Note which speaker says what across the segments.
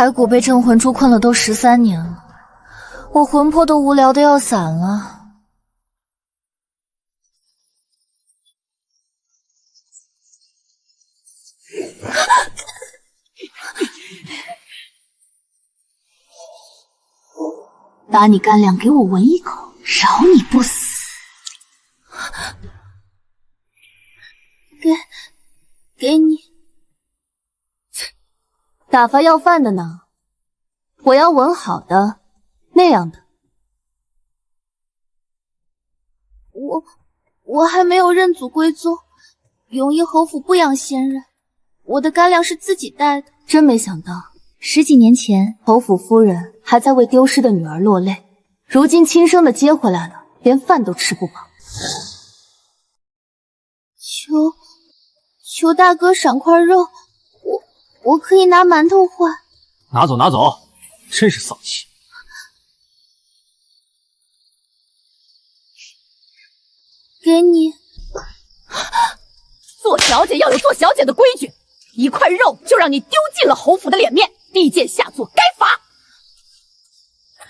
Speaker 1: 骸骨被镇魂珠困了都13年了，我魂魄都无聊的要散了。
Speaker 2: 把你干粮给我闻一口，饶你不死。
Speaker 1: 给你。打发要饭的呢？我要闻好的，那样的。我还没有认祖归宗，永义侯府不养闲人，我的干粮是自己带的。真没想到，10几年前侯府夫人还在为丢失的女儿落泪，如今亲生的接回来了，连饭都吃不饱。求大哥赏块肉，我可以拿馒头换。
Speaker 3: 拿走拿走，真是丧气。
Speaker 1: 给你。
Speaker 2: 做小姐要有做小姐的规矩，一块肉就让你丢尽了侯府的脸面，低贱下作，该罚。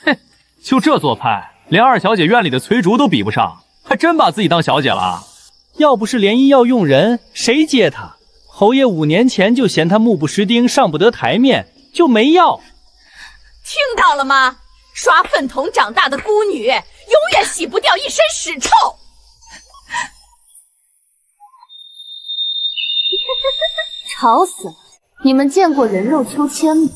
Speaker 3: 哼，就这做派，连二小姐院里的翠竹都比不上，还真把自己当小姐了。
Speaker 4: 要不是联姻要用人，谁接她？侯爷5年前就嫌她目不识丁，上不得台面，就没要。
Speaker 2: 听到了吗？刷粪桶长大的孤女，永远洗不掉一身屎臭。
Speaker 1: 吵死了！你们见过人肉秋千吗？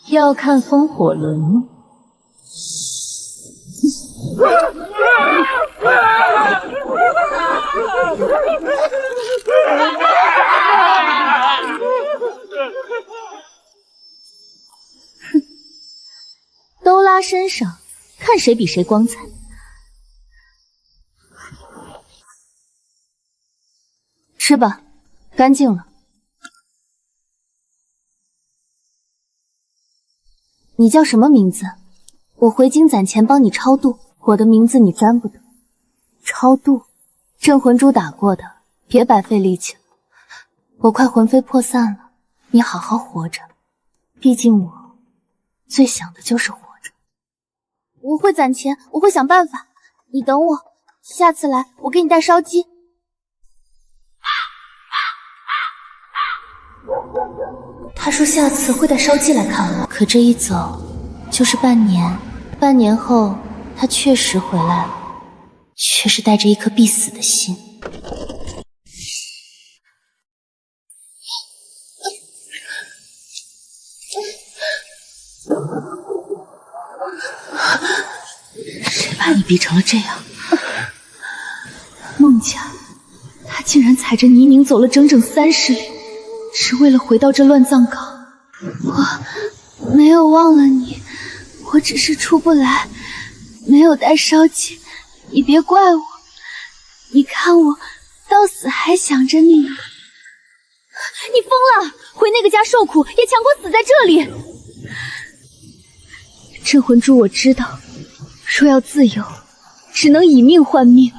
Speaker 1: 要看风火轮吗？都拉身上，看谁比谁光彩。吃吧，干净了。你叫什么名字？我回京攒钱帮你超度。我的名字你沾不得。超度，镇魂珠打过的，别白费力气了。我快魂飞魄散了，你好好活着。毕竟我最想的就是活着。我会攒钱，我会想办法。你等我，下次来我给你带烧鸡。他说下次会带烧鸡来看我，可这一走就是半年。半年后他确实回来了，却是带着一颗必死的心。谁把你逼成了这样？孟家，他竟然踩着泥泞走了整整30里，只为了回到这乱葬岗。我没有忘了你，我只是出不来，没有带烧鸡，你别怪我。你看我到死还想着你。你疯了！回那个家受苦，也强过死在这里。镇魂珠我知道，若要自由，只能以命换命。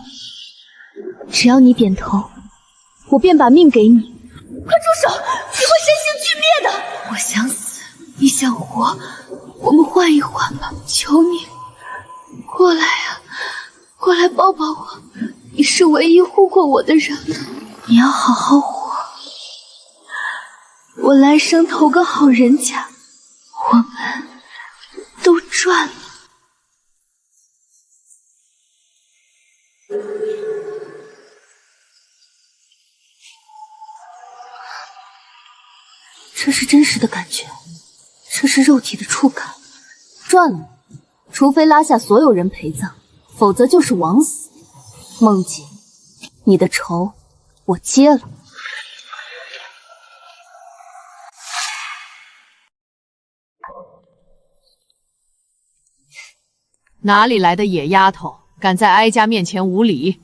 Speaker 1: 只要你点头，我便把命给你。快住手！你会身形俱灭的。我想死，你想活，我们换一换吧，求你，过来啊，过来抱抱我。你是唯一护过我的人，你要好好活。我来生投个好人家，我们都赚了。这是真实的感觉，这是肉体的触感。赚了，除非拉下所有人陪葬，否则就是枉死。梦姐，你的仇我接了。
Speaker 5: 哪里来的野丫头，敢在哀家面前无礼？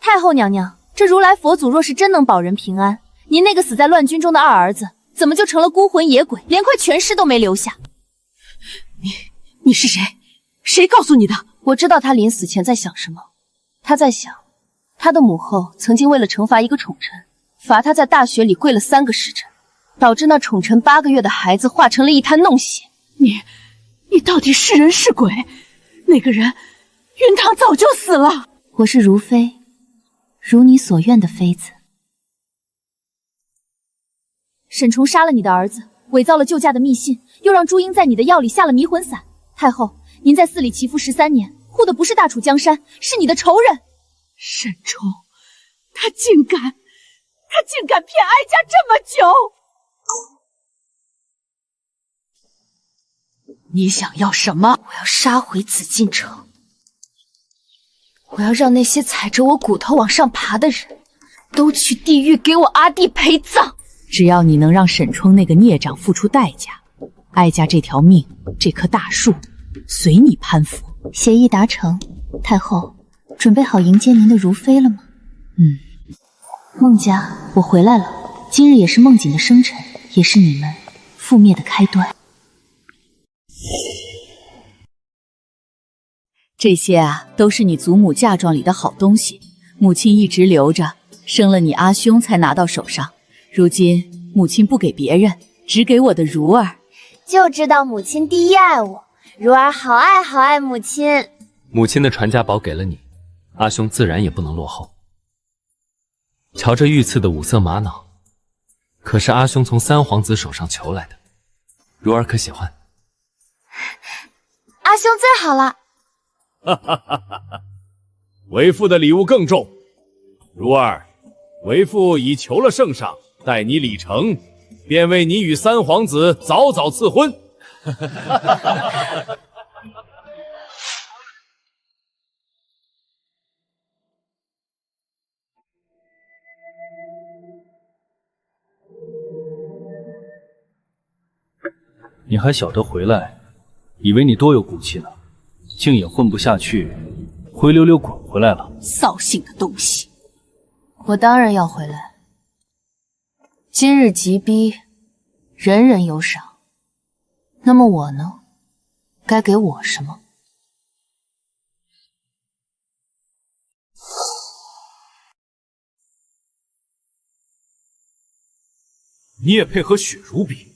Speaker 1: 太后娘娘，这如来佛祖若是真能保人平安，您那个死在乱军中的二儿子，怎么就成了孤魂野鬼，连块全尸都没留下？
Speaker 5: 你是谁？谁告诉你的？
Speaker 1: 我知道他临死前在想什么，他在想，他的母后曾经为了惩罚一个宠臣，罚他在大雪里跪了3个时辰，导致那宠臣8个月的孩子化成了一滩脓血。
Speaker 5: 你到底是人是鬼？那个人，云堂早就死了。
Speaker 1: 我是如妃，如你所愿的妃子。沈重杀了你的儿子，伪造了救驾的密信，又让朱茵在你的药里下了迷魂散。太后，您在寺里祈福13年，护的不是大楚江山，是你的仇人。
Speaker 5: 沈重，他竟敢骗哀家这么久！你想要什么？
Speaker 1: 我要杀回紫禁城，我要让那些踩着我骨头往上爬的人，都去地狱给我阿弟陪葬。
Speaker 5: 只要你能让沈冲那个孽长付出代价，哀家这条命，这棵大树，随你攀附。
Speaker 1: 协议达成，太后准备好迎接您的如妃了吗？孟家，我回来了。今日也是孟锦的生辰，也是你们覆灭的开端。
Speaker 5: 这些啊，都是你祖母嫁妆里的好东西，母亲一直留着，生了你阿兄才拿到手上。如今母亲不给别人，只给我的如儿。
Speaker 6: 就知道母亲第一爱我，如儿好爱好爱母亲。
Speaker 7: 母亲的传家宝给了你，阿兄自然也不能落后。瞧这御赐的5色玛瑙，可是阿兄从3皇子手上求来的，如儿可喜欢？
Speaker 6: 阿兄最好了。
Speaker 8: 哈哈哈哈！为父的礼物更重，如儿，为父已求了圣上，待你礼成，便为你与3皇子早早赐婚。
Speaker 4: 你还晓得回来，以为你多有骨气呢，竟也混不下去，灰溜溜滚回来了。
Speaker 5: 扫兴的东西！
Speaker 1: 我当然要回来。今日急逼，人人有赏。那么我呢？该给我什么？
Speaker 8: 你也配和雪茹比？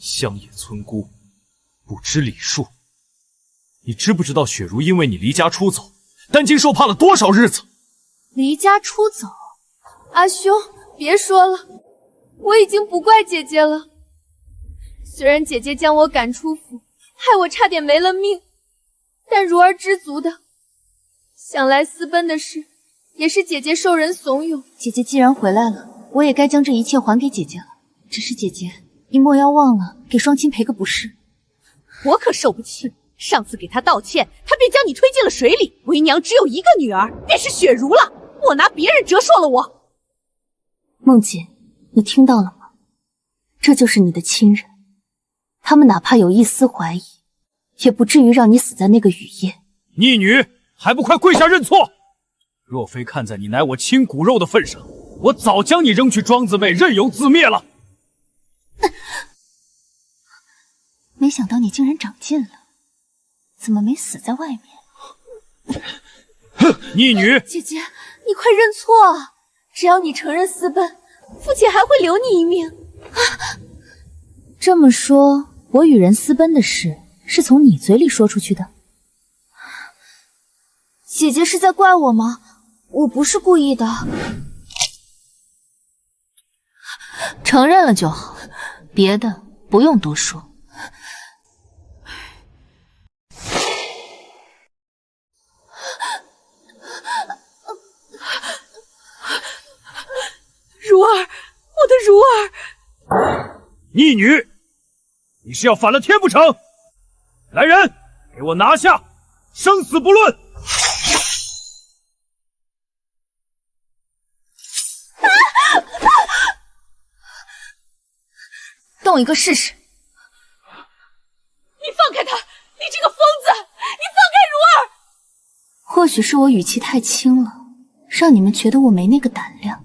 Speaker 8: 乡野村姑，不知礼数。你知不知道雪茹因为你离家出走，担惊受怕了多少日子？
Speaker 1: 离家出走？阿兄，别说了，我已经不怪姐姐了。虽然姐姐将我赶出府，害我差点没了命，但如儿知足的。想来私奔的事，也是姐姐受人怂恿。姐姐既然回来了，我也该将这一切还给姐姐了。只是姐姐，你莫要忘了给双亲赔个不是。
Speaker 2: 我可受不起，上次给他道歉，他便将你推进了水里。为娘只有一个女儿，便是雪茹了。莫拿别人折寿了我。
Speaker 1: 梦姐，你听到了吗？这就是你的亲人，他们哪怕有一丝怀疑，也不至于让你死在那个雨夜。
Speaker 8: 逆女，还不快跪下认错！若非看在你乃我亲骨肉的份上，我早将你扔去庄子妹，任由自灭了。
Speaker 1: 没想到你竟然长进了，怎么没死在外面？
Speaker 8: 逆女！
Speaker 1: 姐姐，你快认错啊！只要你承认私奔，父亲还会留你一命。这么说，我与人私奔的事是从你嘴里说出去的？姐姐是在怪我吗？我不是故意的。承认了就好，别的不用多说。
Speaker 2: 如儿，我的如儿！
Speaker 8: 逆女，你是要反了天不成？来人，给我拿下，生死不论！
Speaker 1: 动一个试试！
Speaker 2: 你放开他！你这个疯子！你放开如儿！
Speaker 1: 或许是我语气太轻了，让你们觉得我没那个胆量。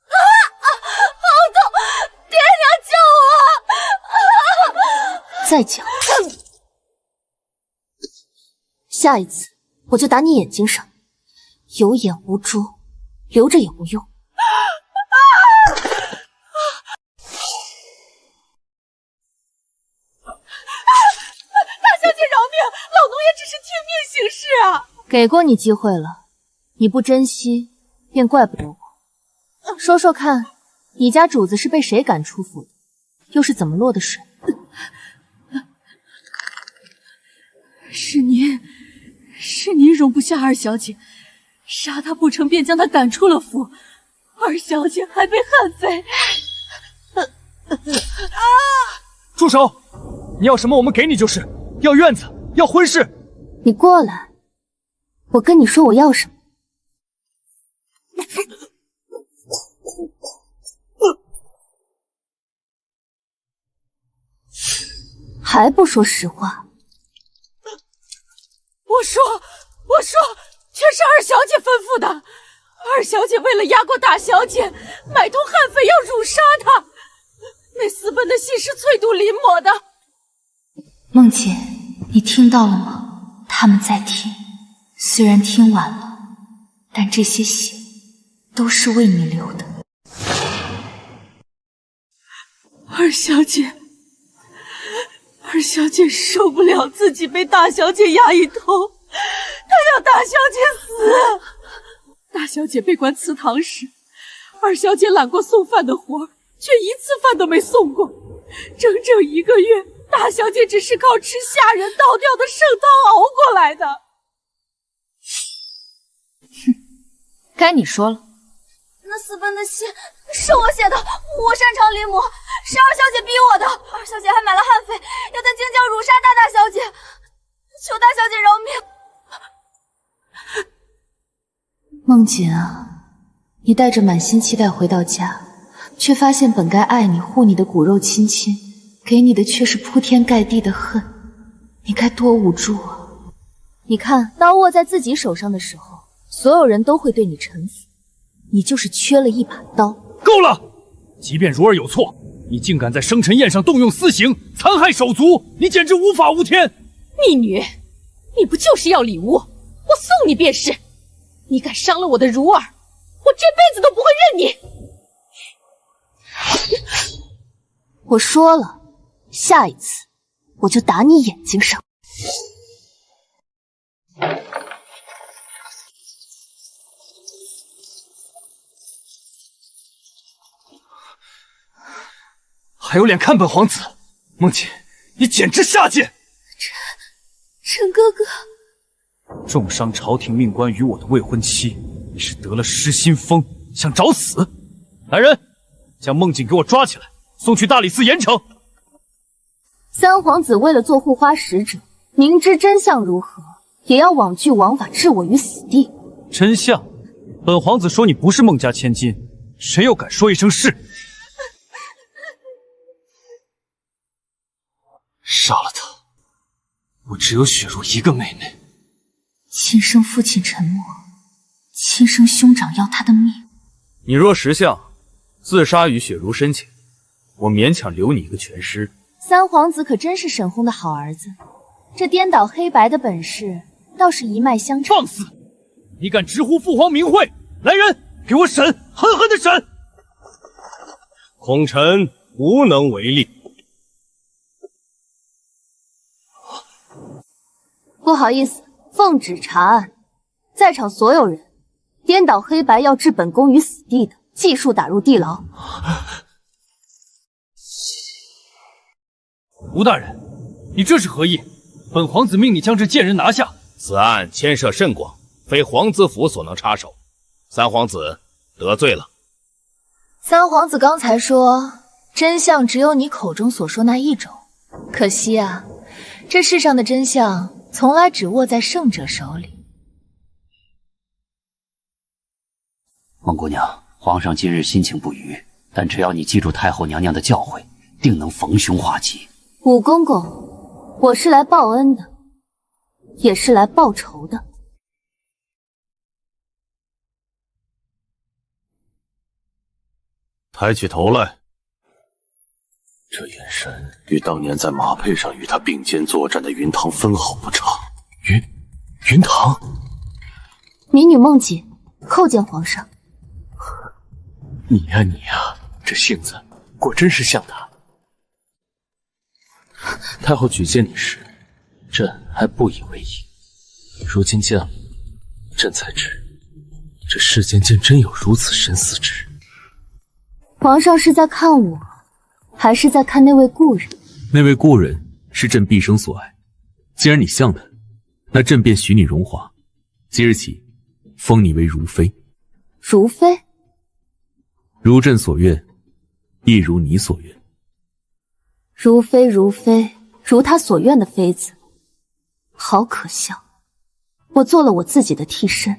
Speaker 2: 好痛！爹娘救我！
Speaker 1: 再讲，下一次我就打你眼睛上。有眼无珠，留着也无用。
Speaker 2: 大小姐饶命，老奴也只是听命行事啊。
Speaker 1: 给过你机会了，你不珍惜，便怪不得我。说说看，你家主子是被谁赶出府的？又是怎么落的水？
Speaker 5: 是您容不下二小姐，杀她不成便将她赶出了府，二小姐还被悍匪。
Speaker 4: 住手！你要什么我们给你就是，要院子，要婚事。
Speaker 1: 你过来，我跟你说我要什么。还不说实话？
Speaker 2: 我说，全是二小姐吩咐的。二小姐为了压过大小姐，买通悍匪要辱杀她。那私奔的信是翠度临摹的。
Speaker 1: 梦姐，你听到了吗？他们在听，虽然听晚了，但这些血都是为你流的。
Speaker 5: 二小姐受不了自己被大小姐压一头，她要大小姐死。大小姐被关祠堂时，二小姐揽过送饭的活，却一次饭都没送过。整整1个月，大小姐只是靠吃下人倒掉的剩汤熬过来的。
Speaker 1: 哼，该你说了。
Speaker 6: 那私奔的信是我写的，我擅长临摹，是二小姐逼我的。二小姐还买了悍匪，要在京郊辱杀大小姐，求大小姐饶命。
Speaker 1: 梦锦啊，你带着满心期待回到家，却发现本该爱你护你的骨肉亲亲，给你的却是铺天盖地的恨，你该多无助啊！你看，刀握在自己手上的时候，所有人都会对你臣服，你就是缺了一把刀。
Speaker 4: 够了！即便如儿有错，你竟敢在生辰宴上动用私刑，残害手足，你简直无法无天！
Speaker 2: 逆女，你不就是要礼物？我送你便是。你敢伤了我的如儿，我这辈子都不会认你。
Speaker 1: 我说了，下一次我就打你眼睛上。
Speaker 4: 还有脸看本皇子？梦姐，你简直下贱！
Speaker 5: 陈哥哥，
Speaker 4: 重伤朝廷命官与我的未婚妻，你是得了失心疯，想找死？来人，将梦景给我抓起来，送去大理寺严惩。
Speaker 1: 三皇子为了做护花使者，明知真相如何，也要枉具枉法置我于死地。
Speaker 4: 真相？本皇子说你不是孟家千金，谁又敢说一声是？杀了他！我只有雪茹一个妹妹。
Speaker 1: 亲生父亲沉默，亲生兄长要他的命。
Speaker 3: 你若识相，自杀于雪茹身前，我勉强留你一个全尸。
Speaker 1: 三皇子可真是沈烘的好儿子，这颠倒黑白的本事倒是一脉相承。
Speaker 4: 放肆！你敢直呼父皇名讳？来人，给我审，狠狠的审！
Speaker 8: 孔臣无能为力。
Speaker 1: 不好意思，奉旨查案，在场所有人，颠倒黑白要置本宫于死地的，尽数打入地牢。
Speaker 4: 吴大人，你这是何意？本皇子命你将这贱人拿下。
Speaker 8: 此案牵涉甚广，非皇子府所能插手。三皇子得罪了。
Speaker 1: 三皇子刚才说，真相只有你口中所说那一种。可惜啊，这世上的真相从来只握在圣者手里。
Speaker 9: 孟姑娘，皇上今日心情不愉，但只要你记住太后娘娘的教诲，定能逢凶化吉。
Speaker 1: 五公公，我是来报恩的，也是来报仇的。
Speaker 8: 抬起头来。
Speaker 9: 这眼神与当年在马背上与他并肩作战的云堂分毫不差。
Speaker 4: 云堂，
Speaker 1: 民女梦锦叩见皇上。
Speaker 4: 你呀你呀，这性子果真是像他。太后举荐你时，朕还不以为意，如今见了，朕才知，这世间竟真有如此神似之人。
Speaker 1: 皇上是在看我，还是在看那位故人？
Speaker 7: 那位故人是朕毕生所爱，既然你像他，那朕便许你荣华，即日起封你为如妃。
Speaker 1: 如妃？
Speaker 7: 如朕所愿，亦如你所愿。
Speaker 1: 如妃，如妃，如他所愿的妃子，好可笑。我做了我自己的替身，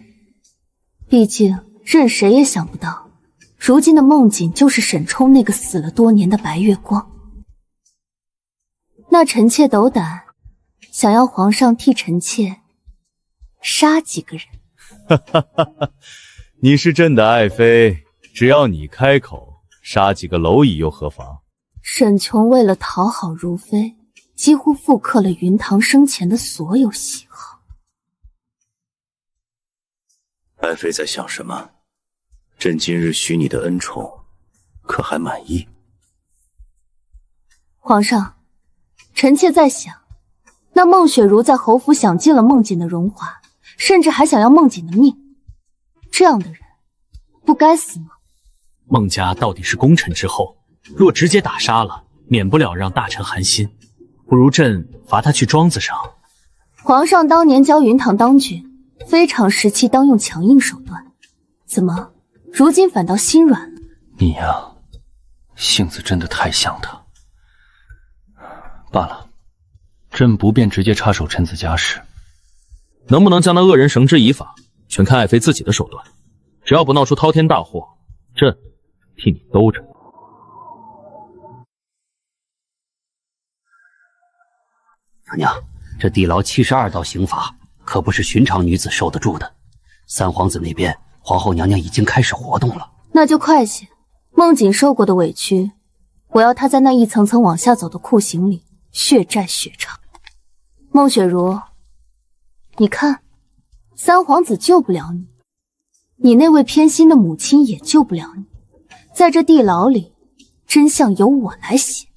Speaker 1: 毕竟任谁也想不到，如今的梦锦就是沈冲那个死了多年的白月光。那臣妾斗胆，想要皇上替臣妾杀几个人。
Speaker 8: 你是朕的爱妃，只要你开口，杀几个蝼蚁又何妨？
Speaker 1: 沈琼为了讨好如妃，几乎复刻了云堂生前的所有喜好。
Speaker 4: 爱妃在想什么？朕今日许你的恩宠，可还满意？
Speaker 1: 皇上，臣妾在想，那孟雪茹在侯府享尽了孟锦的荣华，甚至还想要孟锦的命，这样的人不该死吗？
Speaker 4: 孟家到底是功臣之后，若直接打杀了，免不了让大臣寒心，不如朕罚他去庄子上。
Speaker 1: 皇上当年教云堂当君，非常时期当用强硬手段，怎么如今反倒心软了？
Speaker 4: 你呀，性子真的太像他。罢了，朕不便直接插手臣子家事，
Speaker 7: 能不能将那恶人绳之以法，全看爱妃自己的手段。只要不闹出滔天大祸，朕替你兜着。
Speaker 9: 娘娘，这地牢72道刑罚可不是寻常女子受得住的。三皇子那边，皇后娘娘已经开始活动了。
Speaker 1: 那就快些。孟锦受过的委屈，我要她在那一层层往下走的酷刑里血债血偿。孟雪茹，你看，三皇子救不了你，你那位偏心的母亲也救不了你。在这地牢里，真相由我来写。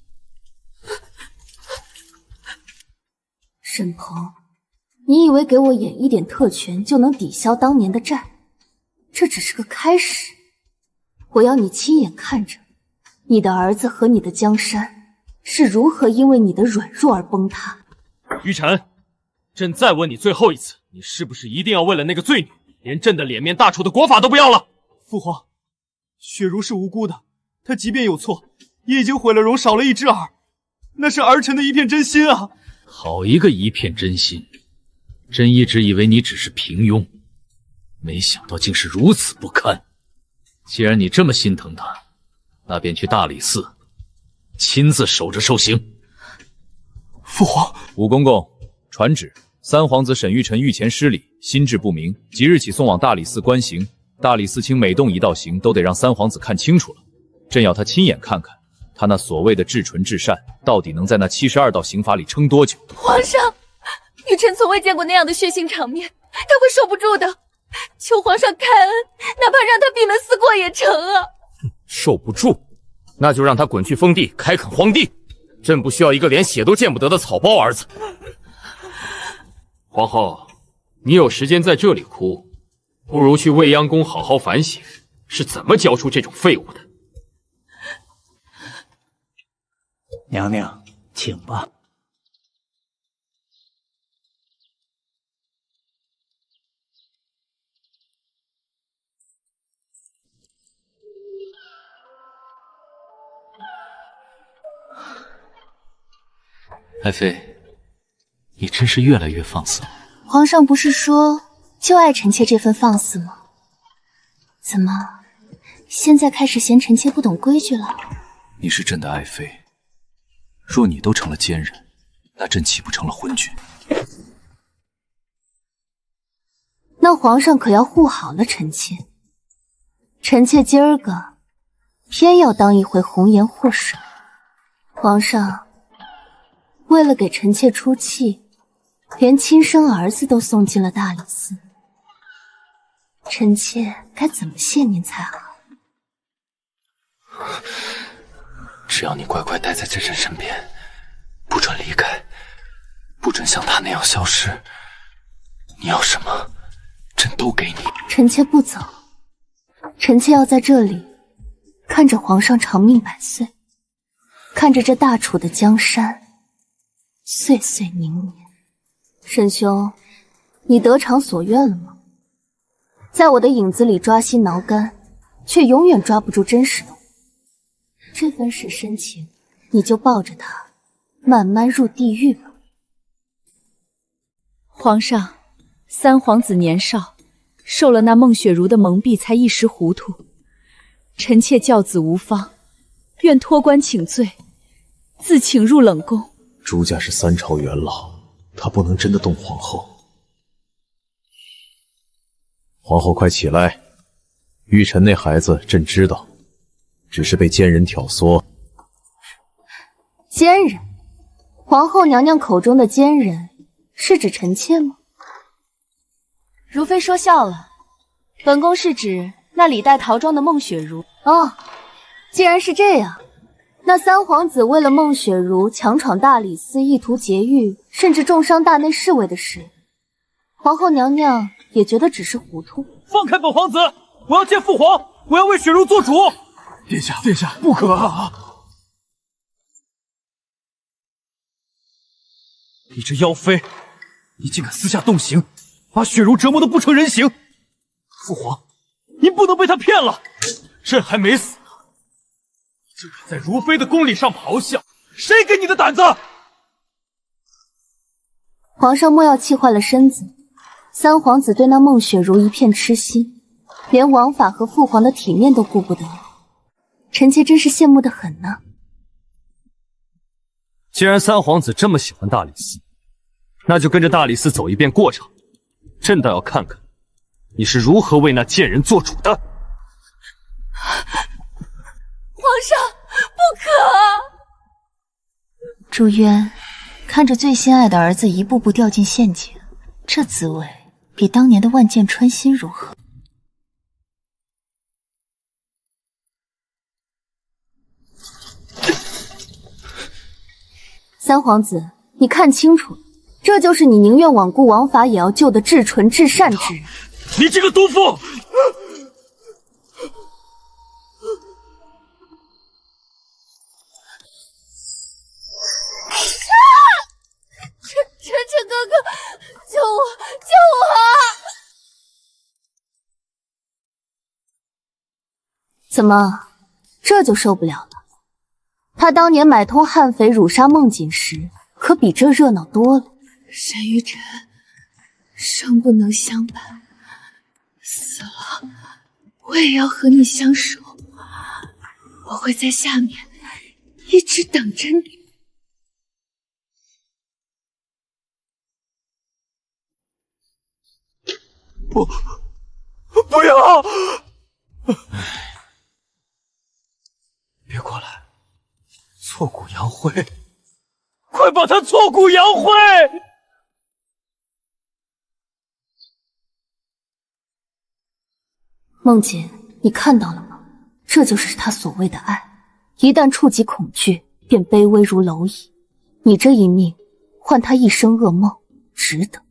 Speaker 1: 沈鹏，你以为给我演一点特权就能抵消当年的债？这只是个开始。我要你亲眼看着，你的儿子和你的江山是如何因为你的软弱而崩塌。
Speaker 4: 于晨，朕再问你最后一次，你是不是一定要为了那个罪女，连朕的脸面大楚的国法都不要了？
Speaker 10: 父皇，雪茹是无辜的，她即便有错，也已经毁了容，少了一只耳，那是儿臣的一片真心啊！
Speaker 4: 好一个一片真心！朕一直以为你只是平庸，没想到竟是如此不堪。既然你这么心疼他，那便去大理寺亲自守着受刑。
Speaker 10: 父皇，
Speaker 8: 武公公传旨，三皇子沈玉晨御前失礼，心智不明，即日起送往大理寺观刑。大理寺卿每动一道刑，都得让三皇子看清楚了。朕要他亲眼看看，他那所谓的至纯至善，到底能在那72道刑罚里撑多久？
Speaker 6: 皇上，玉晨从未见过那样的血腥场面，他会受不住的。求皇上开恩，哪怕让他闭门思过也成啊！
Speaker 8: 受不住，那就让他滚去封地开垦荒地。朕不需要一个连血都见不得的草包儿子。
Speaker 4: 皇后，你有时间在这里哭，不如去未央宫好好反省，是怎么教出这种废物的。
Speaker 11: 娘娘，请吧。
Speaker 4: 爱妃，你真是越来越放肆了。
Speaker 1: 皇上不是说就爱臣妾这份放肆吗？怎么，现在开始嫌臣妾不懂规矩了？
Speaker 4: 你是朕的爱妃，若你都成了奸人，那朕岂不成了昏君？
Speaker 1: 那皇上可要护好了臣妾。臣妾今儿个偏要当一回红颜祸水。皇上为了给臣妾出气，连亲生儿子都送进了大理寺，臣妾该怎么谢您才好？
Speaker 7: 只要你乖乖待在这朕身边，不准离开，不准像他那样消失。你要什么，朕都给你。
Speaker 1: 臣妾不走，臣妾要在这里，看着皇上长命百岁，看着这大楚的江山岁岁宁年。沈兄，你得偿所愿了吗？在我的影子里抓心挠肝，却永远抓不住真实的我。这份是深情，你就抱着它，慢慢入地狱吧。
Speaker 2: 皇上，三皇子年少，受了那孟雪茹的蒙蔽，才一时糊涂。臣妾教子无方，愿托官请罪，自请入冷宫。
Speaker 8: 朱家是3朝元老，他不能真的动皇后。皇后快起来，玉宸那孩子朕知道，只是被奸人挑唆。
Speaker 1: 奸人？皇后娘娘口中的奸人是指臣妾吗？
Speaker 2: 如妃说笑了，本宫是指那李代桃庄的孟雪茹。
Speaker 1: 哦，既然是这样，那三皇子为了孟雪茹强闯大理寺，意图劫狱，甚至重伤大内侍卫的事，皇后娘娘也觉得只是糊涂。
Speaker 3: 放开本皇子！我要见父皇！我要为雪茹做主！
Speaker 10: 殿下，殿下，不可啊！
Speaker 3: 你这妖妃，你竟敢私下动刑，把雪茹折磨得不成人形！父皇，您不能被他骗了！朕还没死呢，你竟敢在如妃的宫礼上咆哮，谁给你的胆子？
Speaker 1: 皇上莫要气坏了身子，三皇子对那孟雪茹一片痴心，连王法和父皇的体面都顾不得，臣妾真是羡慕得很呢。
Speaker 3: 既然三皇子这么喜欢大理寺，那就跟着大理寺走一遍过场，朕倒要看看你是如何为那贱人做主的。
Speaker 2: 皇上，不可！
Speaker 1: 朱渊，看着最心爱的儿子一步步掉进陷阱，这滋味比当年的万箭穿心如何？三皇子，你看清楚了，这就是你宁愿罔顾王法也要救的至纯至善之人。
Speaker 3: 你这个毒妇！
Speaker 6: 臣妾哥哥，救我！救我！
Speaker 1: 怎么，这就受不了了？他当年买通悍匪辱杀孟锦时，可比这热闹多了。
Speaker 5: 沈玉晨，生不能相伴，死了我也要和你相守。我会在下面一直等着你。
Speaker 3: 不要！别过来！挫骨扬灰！快把他挫骨扬灰！
Speaker 1: 孟锦，你看到了吗？这就是他所谓的爱，一旦触及恐惧，便卑微如蝼蚁。你这一命，换他一生噩梦，值得。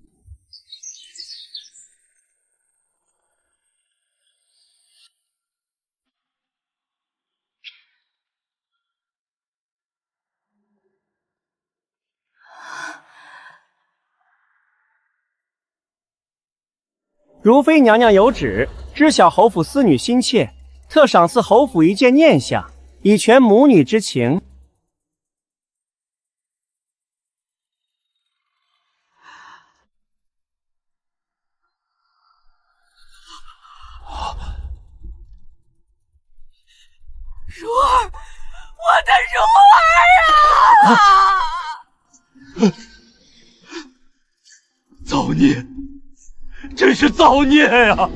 Speaker 12: 如妃娘娘有旨，知晓侯府私女心切，特赏赐侯府一件念想，以全母女之情。
Speaker 2: 如儿，我的如儿啊！
Speaker 3: 造孽！真是造孽呀！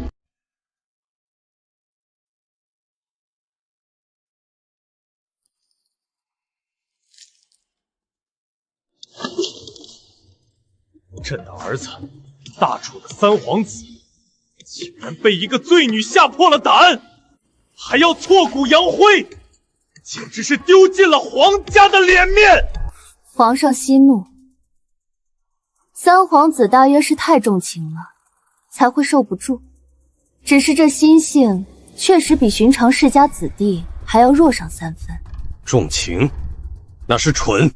Speaker 3: 朕的儿子，大楚的三皇子，竟然被一个罪女吓破了胆，还要挫骨扬灰，简直是丢尽了皇家的脸面！
Speaker 1: 皇上息怒，三皇子大约是太重情了，才会受不住。只是这心性确实比寻常世家子弟还要弱上3分。
Speaker 13: 重情，那是蠢，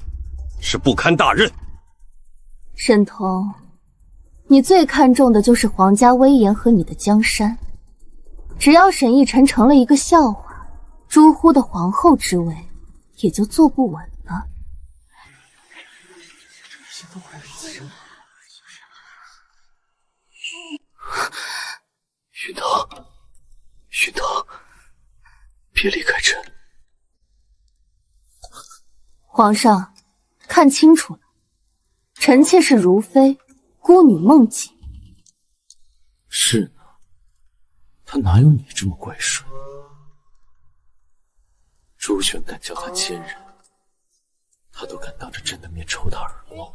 Speaker 13: 是不堪大任。
Speaker 1: 沈彤，你最看重的就是皇家威严和你的江山。只要沈奕晨成了一个笑话，朱忽的皇后之位也就坐不稳了。
Speaker 9: 云腾，云腾，别离开朕！
Speaker 1: 皇上，看清楚了，臣妾是如妃，孤女梦境。
Speaker 7: 是呢，他哪有你这么乖顺？朱轩敢叫他奸人，他都敢当着朕的面抽他耳光。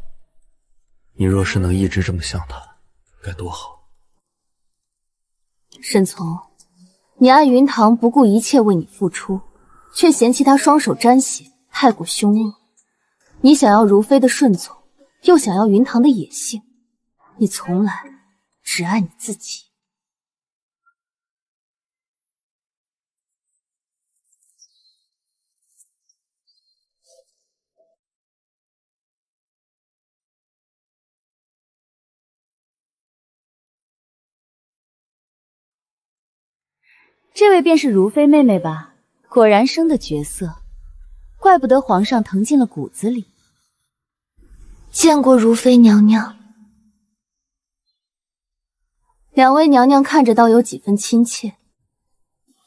Speaker 7: 你若是能一直这么像他，该多好！
Speaker 1: 沈从，你爱云堂不顾一切为你付出，却嫌弃他双手沾血，太过凶恶。你想要如妃的顺从，又想要云堂的野性，你从来只爱你自己。这位便是如妃妹妹吧？果然生的绝色，怪不得皇上疼进了骨子里。见过如妃娘娘。两位娘娘看着倒有几分亲切，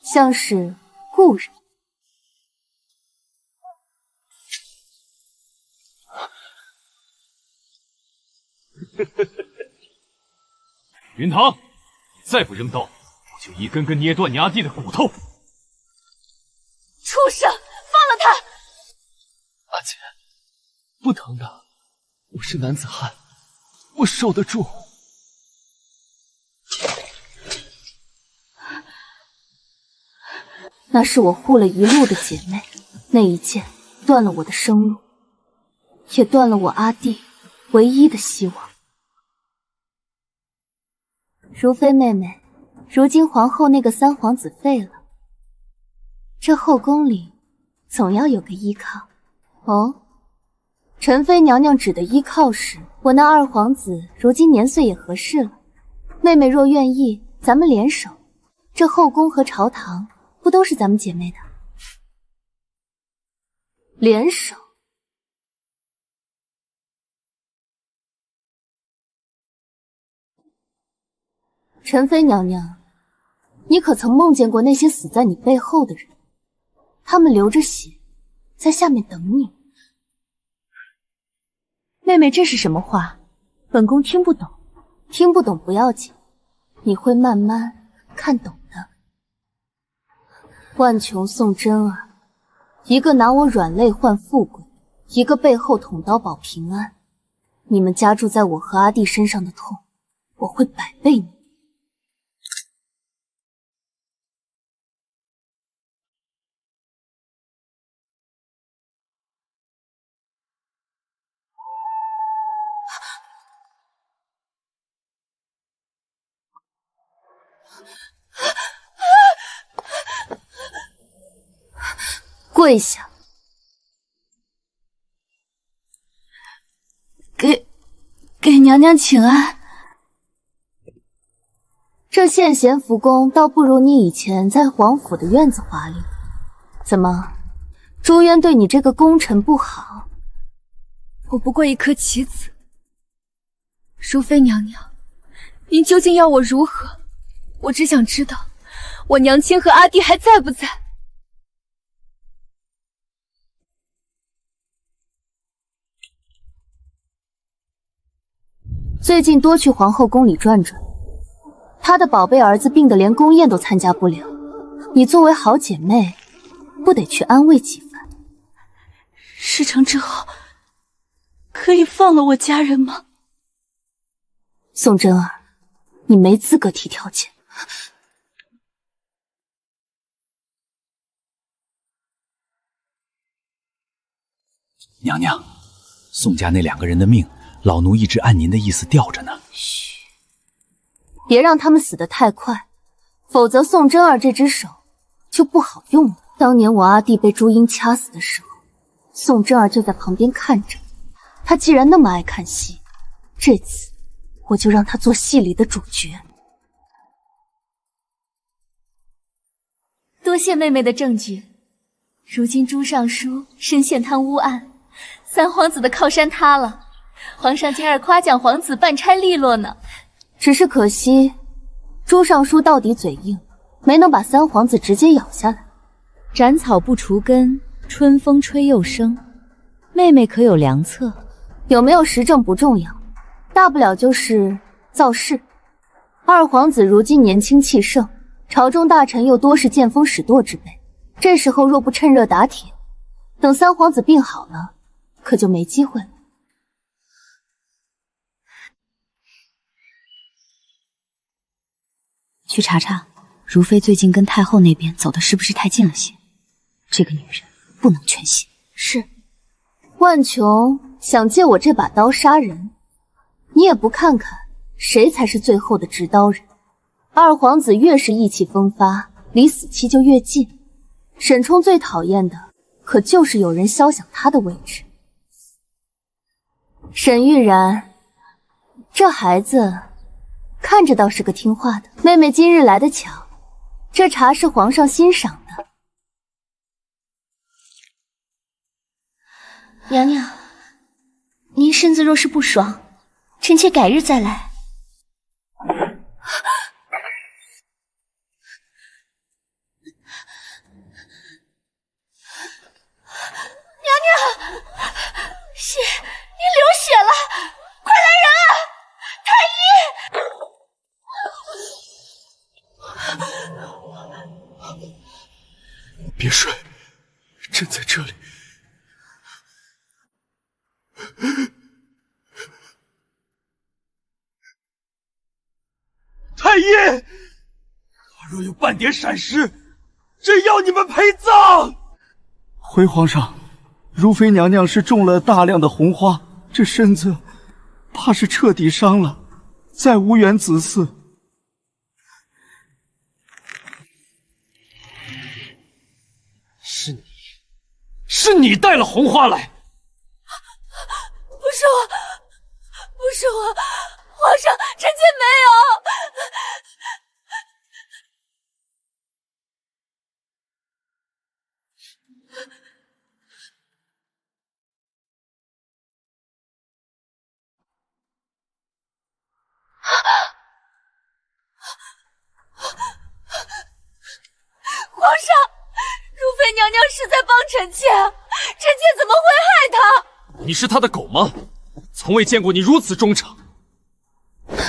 Speaker 1: 像是故人。
Speaker 3: 云堂，你再不扔刀，我就一根根捏断你阿弟的骨头！
Speaker 2: 畜生，放了他！
Speaker 7: 阿姐，不疼的，我是男子汉，我受得住。
Speaker 1: 那是我护了一路的姐妹，那一剑断了我的生路，也断了我阿弟唯一的希望。如妃妹妹，如今皇后那个三皇子废了，这后宫里总要有个依靠。哦，陈妃娘娘指的依靠是我那二皇子如今年岁也合适了，妹妹若愿意，咱们联手，这后宫和朝堂不都是咱们姐妹的？联手？陈妃娘娘，你可曾梦见过那些死在你背后的人？他们流着血，在下面等你。妹妹，这是什么话？本宫听不懂。听不懂不要紧，你会慢慢看懂的。万琼送真儿，一个拿我软肋换富贵，一个背后捅刀保平安。你们加注在我和阿弟身上的痛，我会100倍你。跪下！给娘娘请安。这献贤福宫倒不如你以前在皇府的院子华丽。怎么，朱渊对你这个功臣不好？
Speaker 5: 我不过一颗棋子。淑妃娘娘，您究竟要我如何？我只想知道，我娘亲和阿弟还在不在？
Speaker 1: 最近多去皇后宫里转转，她的宝贝儿子病得连宫宴都参加不了，你作为好姐妹，不得去安慰几番？
Speaker 5: 事成之后，可以放了我家人吗？
Speaker 1: 宋真儿，你没资格提条件。
Speaker 3: 娘娘，宋家那2个人的命，老奴一直按您的意思吊着呢。
Speaker 1: 嘘，别让他们死得太快，否则宋真儿这只手就不好用了。当年我阿弟被朱茵掐死的时候，宋真儿就在旁边看着。她既然那么爱看戏，这次我就让她做戏里的主角。
Speaker 6: 多谢妹妹的证据，如今朱尚书深陷贪污案，三皇子的靠山塌了，皇上今儿夸奖皇子办差利落呢。
Speaker 1: 只是可惜，朱尚书到底嘴硬，没能把三皇子直接咬下来。
Speaker 14: 斩草不除根，春风吹又生。妹妹可有良策？
Speaker 1: 有没有实证不重要，大不了就是造势。二皇子如今年轻气盛，朝中大臣又多是见风使舵之辈，这时候若不趁热打铁，等三皇子病好了，可就没机会了。
Speaker 14: 去查查如妃最近跟太后那边走的是不是太近了些，这个女人不能全信。
Speaker 1: 是，万琼想借我这把刀杀人，你也不看看谁才是最后的执刀人。二皇子越是意气风发，离死期就越近。沈冲最讨厌的可就是有人肖想他的位置。沈玉然，这孩子看着倒是个听话的。妹妹今日来得巧，这茶是皇上欣赏的。
Speaker 6: 娘娘，您身子若是不爽，臣妾改日再来。娘娘，血，您流血了，快来人啊！太医！
Speaker 10: 别睡，朕在这里。太医，他若有半点闪失，朕要你们陪葬！回皇上，如妃娘娘是中了大量的红花，这身子怕是彻底伤了，再无缘子嗣。
Speaker 3: 是你带了红花来？
Speaker 2: 不是我，不是我，皇上，臣妾没有。皇上，如妃娘娘是在帮臣妾，臣妾怎么会害她？
Speaker 4: 你是他的狗吗？从未见过你如此忠诚。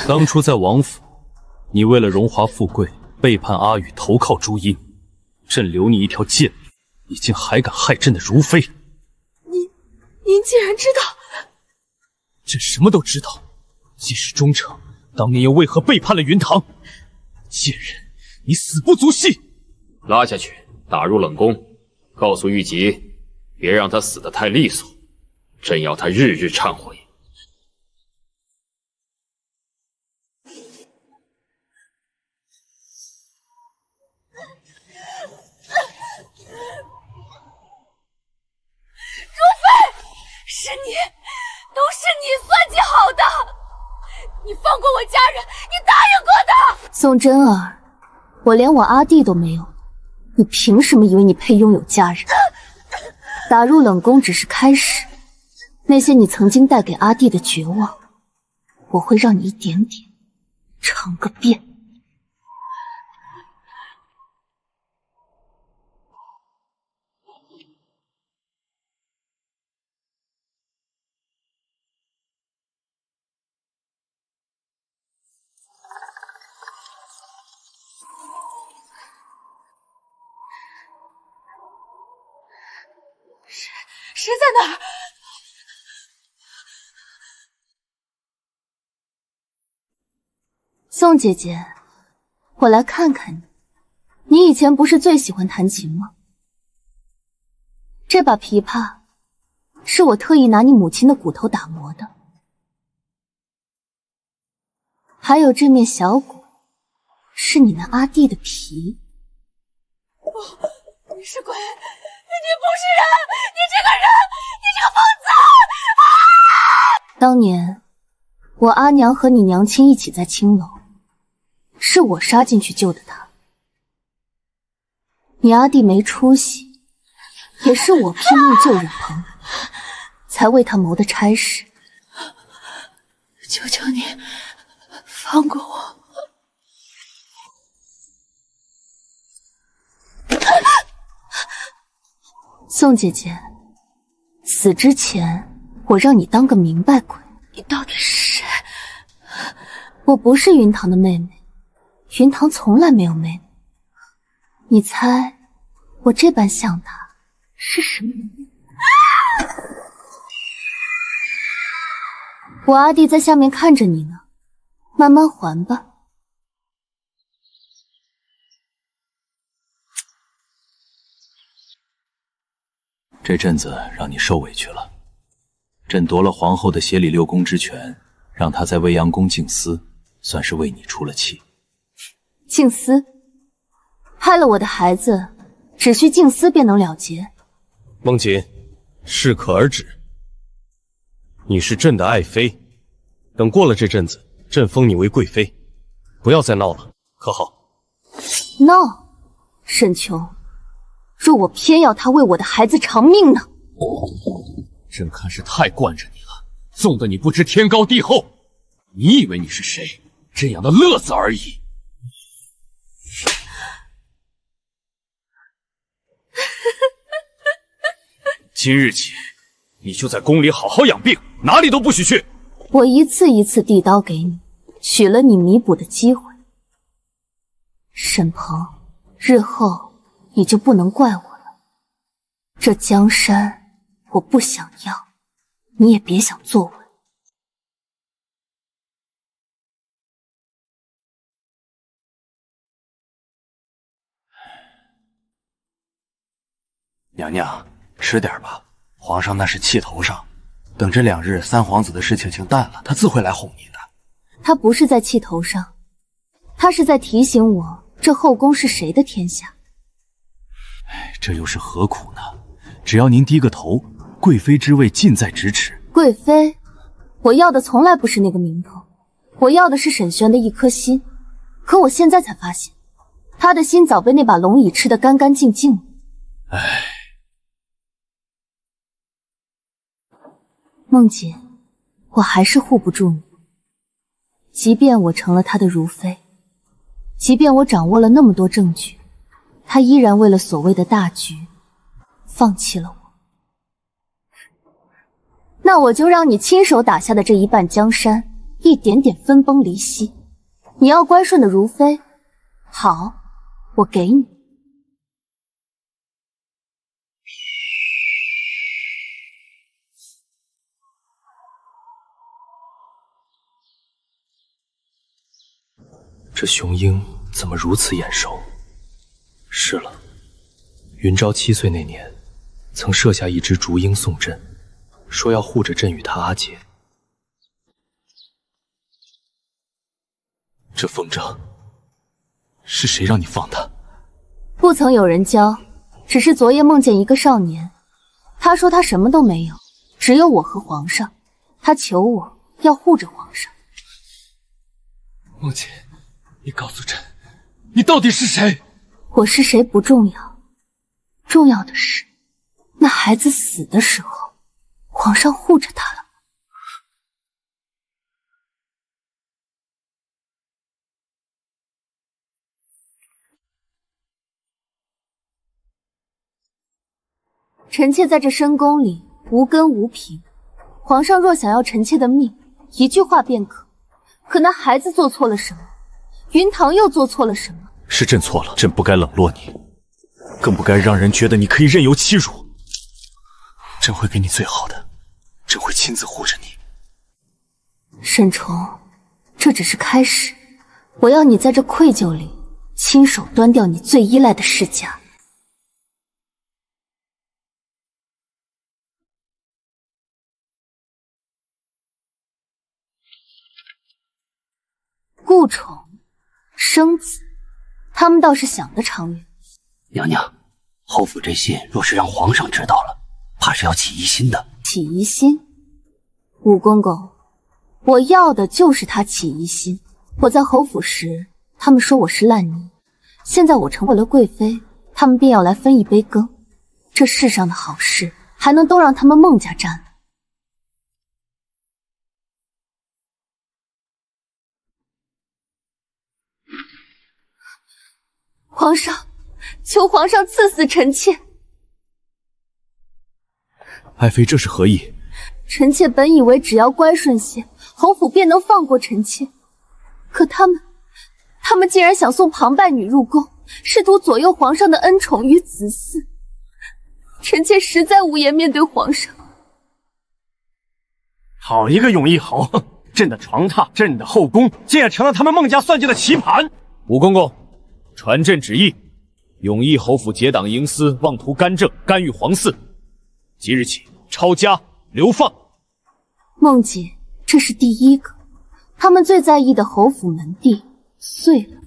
Speaker 4: 当初在王府，你为了荣华富贵背叛阿宇，投靠朱茵，朕留你一条贱命，你竟还敢害朕的如妃！
Speaker 2: 您竟然知道？
Speaker 4: 朕什么都知道。既是忠诚，当年又为何背叛了云堂？贱人，你死不足惜！
Speaker 15: 拉下去，打入冷宫，告诉玉洁，别让他死得太利索。朕要他日日忏悔。
Speaker 2: 如妃，是你，都是你算计好的。你放过我家人，你答应过的。
Speaker 1: 宋真儿，我连我阿弟都没有，你凭什么以为你配拥有家人？打入冷宫只是开始，那些你曾经带给阿弟的绝望，我会让你一点点尝个遍。
Speaker 2: 谁在那儿？
Speaker 1: 宋姐姐，我来看看你。你以前不是最喜欢弹琴吗？这把琵琶是我特意拿你母亲的骨头打磨的，还有这面小鼓是你那阿弟的皮。
Speaker 2: 不，你是鬼，你不是人，你这个人，你这个疯子！啊！
Speaker 1: 当年我阿娘和你娘亲一起在青楼，是我杀进去救的她。你阿弟没出息，也是我拼命救忍鹏，才为他谋的差事。
Speaker 2: 求求你，放过我！
Speaker 1: 宋姐姐，死之前我让你当个明白鬼。
Speaker 2: 你到底是谁？
Speaker 1: 我不是云堂的妹妹，云堂从来没有妹妹。你猜我这般像她是什么人？我阿弟在下面看着你呢，慢慢还吧。
Speaker 4: 这阵子让你受委屈了，朕夺了皇后的协理六宫之权，让她在未央宫静思，算是为你出了气。
Speaker 1: 静思？害了我的孩子，只需静思便能了结。
Speaker 13: 梦锦，适可而止。你是朕的爱妃，等过了这阵子，朕封你为贵妃，不要再闹了，可好？
Speaker 1: 闹？沈琼，若我偏要他为我的孩子偿命呢？
Speaker 4: 朕看是太惯着你了，纵得你不知天高地厚。你以为你是谁？朕养的乐子而已。今日起，你就在宫里好好养病，哪里都不许去。
Speaker 1: 我一次一次递刀给你，许了你弥补的机会。沈鹏，日后你就不能怪我了。这江山我不想要，你也别想坐稳。
Speaker 10: 娘娘，吃点吧，皇上那是气头上。等这2日三皇子的事情清淡了，他自会来哄你的。
Speaker 1: 他不是在气头上，他是在提醒我，这后宫是谁的天下。
Speaker 4: 这又是何苦呢？只要您低个头，贵妃之位近在咫尺。
Speaker 1: 贵妃，我要的从来不是那个名头，我要的是沈轩的一颗心。可我现在才发现，他的心早被那把龙椅吃得干干净净了。
Speaker 4: 唉。
Speaker 1: 梦姐，我还是护不住你。即便我成了他的如妃，即便我掌握了那么多证据，他依然为了所谓的大局，放弃了我。那我就让你亲手打下的这一半江山，一点点分崩离析。你要乖顺的如妃，好，我给你。
Speaker 7: 这雄鹰怎么如此眼熟？是了，云昭7岁那年，曾射下一只烛鹰送朕，说要护着朕与他阿姐。这风筝是谁让你放的？
Speaker 1: 不曾有人教，只是昨夜梦见一个少年，他说他什么都没有，只有我和皇上，他求我要护着皇上。
Speaker 7: 梦姐，你告诉朕，你到底是谁？
Speaker 1: 我是谁不重要，重要的是，那孩子死的时候，皇上护着他了。臣妾在这深宫里无根无凭，皇上若想要臣妾的命，一句话便可。可那孩子做错了什么？云堂又做错了什么？
Speaker 4: 是朕错了，朕不该冷落你，更不该让人觉得你可以任由欺辱。朕会给你最好的，朕会亲自护着你。
Speaker 1: 沈重，这只是开始，我要你在这愧疚里亲手端掉你最依赖的世家。顾宠、生子，他们倒是想得长远。
Speaker 9: 娘娘，侯府这信若是让皇上知道了，怕是要起疑心的。
Speaker 1: 起疑心？五公公，我要的就是他起疑心。我在侯府时，他们说我是烂泥，现在我成为了贵妃，他们便要来分一杯羹。这世上的好事，还能都让他们孟家占了？皇上，求皇上赐死臣妾。
Speaker 13: 爱妃这是何意？
Speaker 1: 臣妾本以为只要乖顺些，侯府便能放过臣妾，可他们竟然想送庞拜女入宫，试图左右皇上的恩宠与子嗣。臣妾实在无颜面对皇上。
Speaker 12: 好一个永义侯，朕的床榻，朕的后宫，竟然成了他们孟家算计的棋盘。
Speaker 8: 五公公，传朕旨意，永义侯府结党营私，妄图干政，干预皇嗣，即日起抄家流放。
Speaker 1: 孟姐，这是第一个，他们最在意的侯府门第碎了。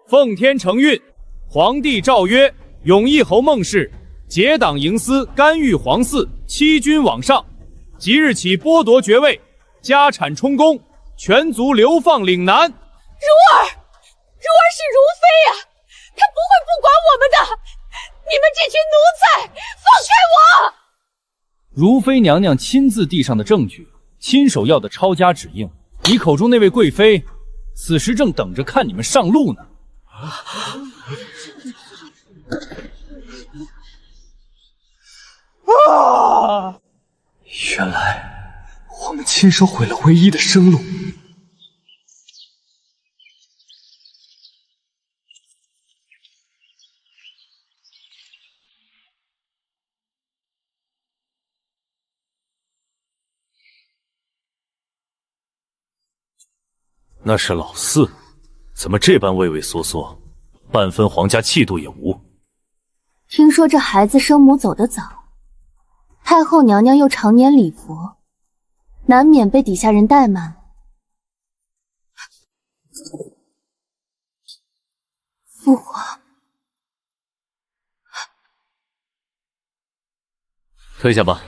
Speaker 8: 奉天承运，皇帝诏曰：永义侯孟氏结党营私，干预皇嗣，欺君罔上，即日起剥夺爵位，家产充公，全族流放岭南。
Speaker 2: 如儿是如妃呀，她不会不管我们的。你们这群奴才，放开我！
Speaker 3: 如妃娘娘亲自递上的证据，亲手要的抄家指印，你口中那位贵妃，此时正等着看你们上路呢。
Speaker 10: 原来我们亲手毁了唯一的生路。
Speaker 13: 那是老四，怎么这般畏畏缩缩，半分皇家气度也无？
Speaker 1: 听说这孩子生母走得早，太后娘娘又常年礼佛，难免被底下人怠慢。父皇，
Speaker 4: 退下吧，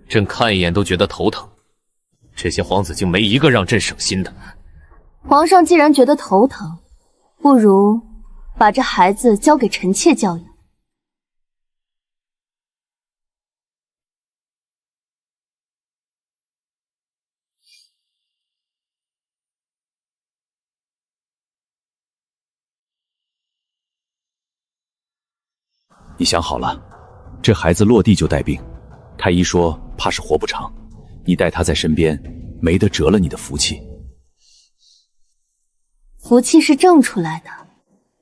Speaker 4: 朕看一眼都觉得头疼。这些皇子竟没一个让朕省心的。
Speaker 1: 皇上既然觉得头疼，不如把这孩子交给臣妾教养。
Speaker 13: 你想好了，这孩子落地就带病，太医说怕是活不长，你带他在身边，没得折了你的福气。
Speaker 1: 福气是挣出来的，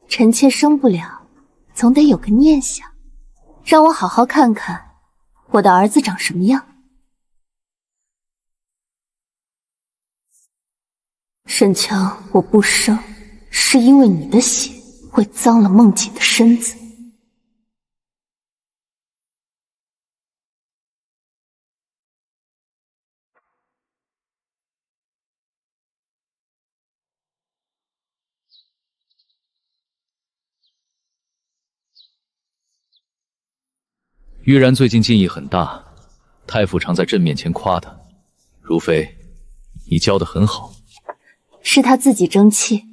Speaker 1: 臣妾生不了，总得有个念想，让我好好看看我的儿子长什么样。沈强，我不生，是因为你的血会脏了孟姐的身子。
Speaker 4: 玉然最近进益很大，太傅常在朕面前夸他。如妃，你教得很好。
Speaker 1: 是他自己争气。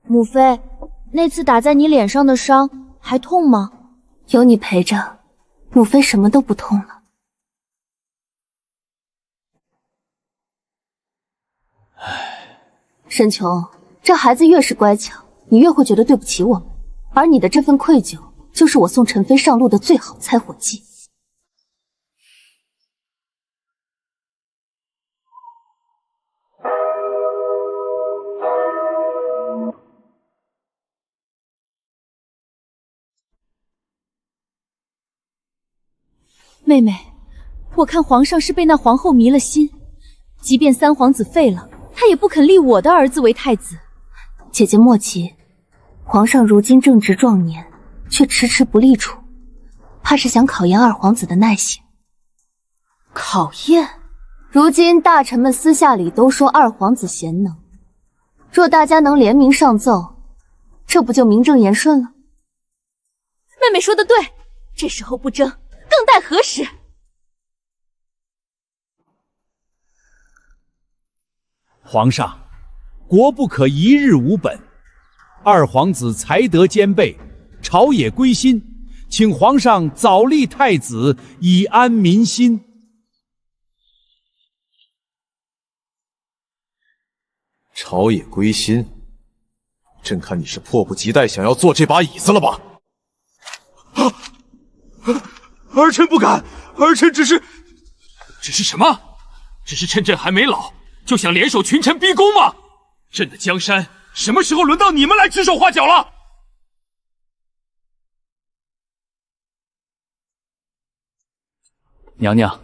Speaker 16: 母妃，那次打在你脸上的伤还痛吗？
Speaker 1: 有你陪着，母妃什么都不痛了。沈琼，这孩子越是乖巧，你越会觉得对不起我们，而你的这份愧疚，就是我送陈妃上路的最好猜火剂。妹妹，我看皇上是被那皇后迷了心，即便三皇子废了，他也不肯立我的儿子为太子。
Speaker 14: 姐姐莫急，皇上如今正值壮年，却迟迟不立储，怕是想考验二皇子的耐性。
Speaker 1: 考验？
Speaker 14: 如今大臣们私下里都说二皇子贤能，若大家能联名上奏，这不就名正言顺了？
Speaker 1: 妹妹说的对，这时候不争，更待何时？
Speaker 8: 皇上，国不可一日无本，二皇子才德兼备，朝野归心，请皇上早立太子，以安民心。
Speaker 13: 朝野归心，朕看你是迫不及待想要坐这把椅子了吧？
Speaker 3: 儿臣不敢，儿臣只是什么？只是趁朕还没老，就想联手群臣逼宫吗？朕的江山什么时候轮到你们来指手画脚了？
Speaker 4: 娘娘，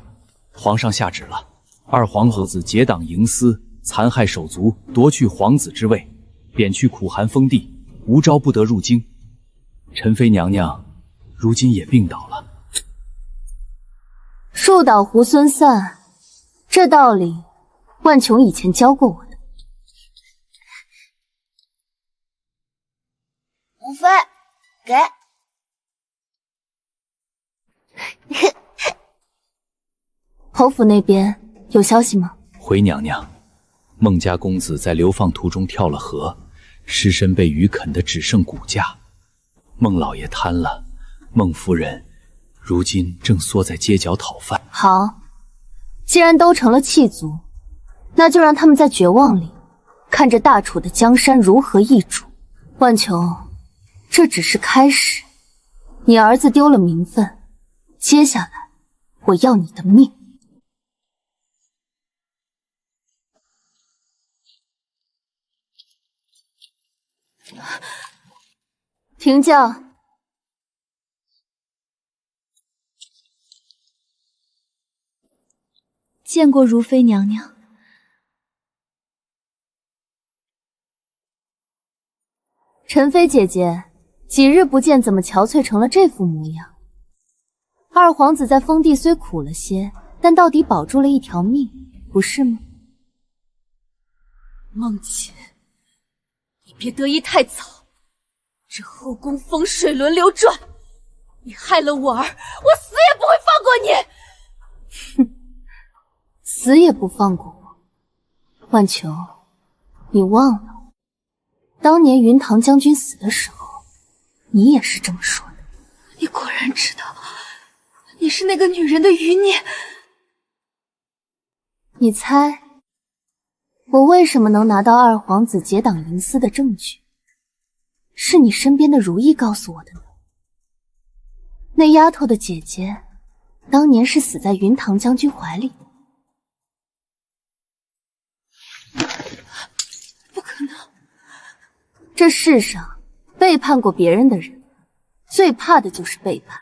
Speaker 4: 皇上下旨了，二皇子结党营私，残害手足，夺去皇子之位，贬去苦寒封地，无招不得入京。陈妃娘娘如今也病倒了。
Speaker 14: 树倒猢狲散，这道理万琼以前教过我的。
Speaker 6: 无妃，给。
Speaker 14: 侯府那边有消息吗？
Speaker 4: 回娘娘，孟家公子在流放途中跳了河，尸身被鱼啃得只剩骨架。孟老爷瘫了，孟夫人如今正缩在街角讨饭。
Speaker 14: 好，既然都成了弃族，那就让他们在绝望里看着大楚的江山如何易主。万琼，这只是开始，你儿子丢了名分，接下来我要你的命。停驾！
Speaker 1: 见过如妃娘娘。
Speaker 14: 陈妃姐姐，几日不见，怎么憔悴成了这副模样？二皇子在封地虽苦了些，但到底保住了一条命，不是吗？
Speaker 2: 梦姐，你别得意太早。这后宫风水轮流转，你害了我儿，我死也不会放过你！
Speaker 14: 哼，死也不放过我。万琼，你忘了，当年云堂将军死的时候，你也是这么说的。
Speaker 2: 你果然知道，你是那个女人的余孽。
Speaker 14: 你猜，我为什么能拿到二皇子结党营私的证据？是你身边的如意告诉我的呢。那丫头的姐姐，当年是死在云堂将军怀里的。
Speaker 2: 不可能！
Speaker 14: 这世上背叛过别人的人，最怕的就是背叛。